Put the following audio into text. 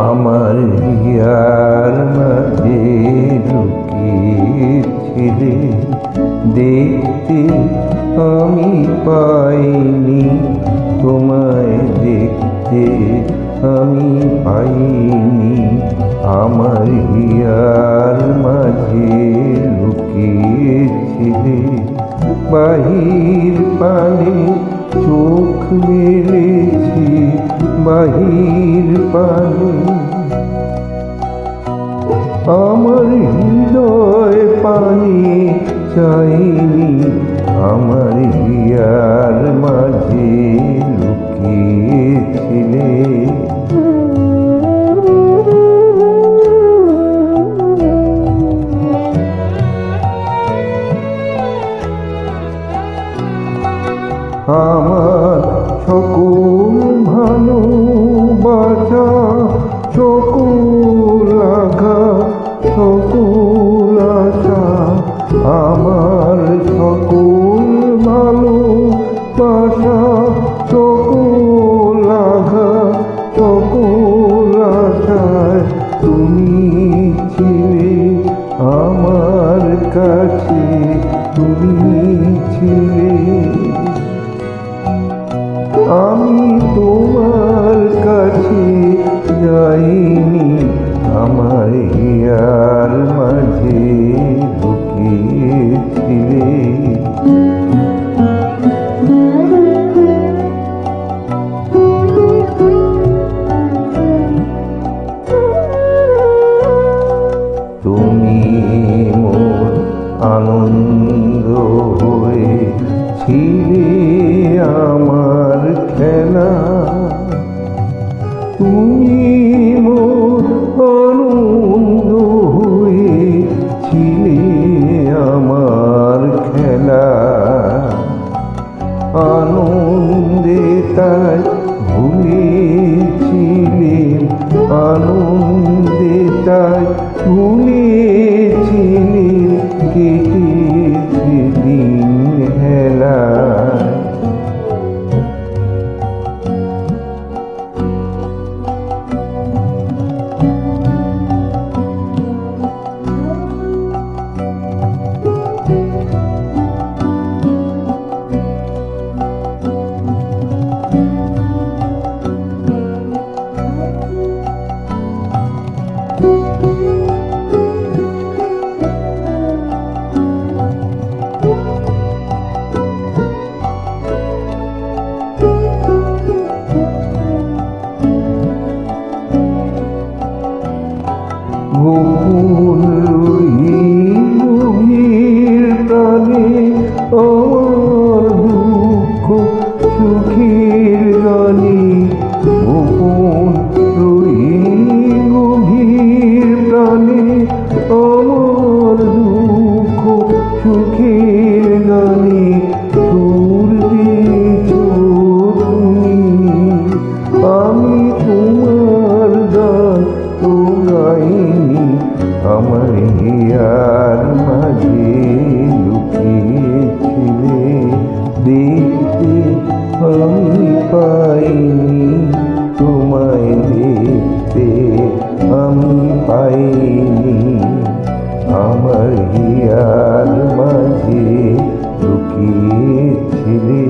আমার হিয়ার মাঝে লুকিয়েছিলে, দেখতে আমি পাইনি, তোমায় দেখতে আমি পাইনি। আমার হিয়ার মাঝে লুকিয়েছিলে, বাহির পানে চোখ মেলেছি, বাহির পানে আমার হৃদয় পানে চাইনি। আমার হিয়ার মাঝে লুকিয়েছিলে, আমার সকল ভালোবাসা, সকল আঘাত, সকল আশা, আমার সকল ভালোবাসা, সকল আঘাত, সকল আশায় তুমি ছিলে আমার কাছে, তুমি ছিলে। আমি তোমার কাছে যাইনি, আমার হিয়ার মাঝে লুকিয়েছিলে। তুমি মোর আনন্দ হয়ে ছিলে আমার খেলা, তুমি মোর আনন্দ হয়ে ছিলে আমার খেলা। আনন্দে তাই ভুলেছিলেন, আনন্দে তাই ভুলেছিলেন, কেটেছে দিন হেলায়। গোপন গভীর প্রাণে আমার দুঃখ সুখের গানে, গোপন গভীর প্রাণে আমার দুঃখ সুখের গানে সুর দিয়েছ তুমি। আমি তোমার গান তো গাইনি, আমার হিয়ার মাঝে লুকিয়েছিলে, দেখতে আমি পাইনি, তোমায় দেখতে আমি পাইনি। আমার হিয়ার মাঝে লুকিয়েছিলে।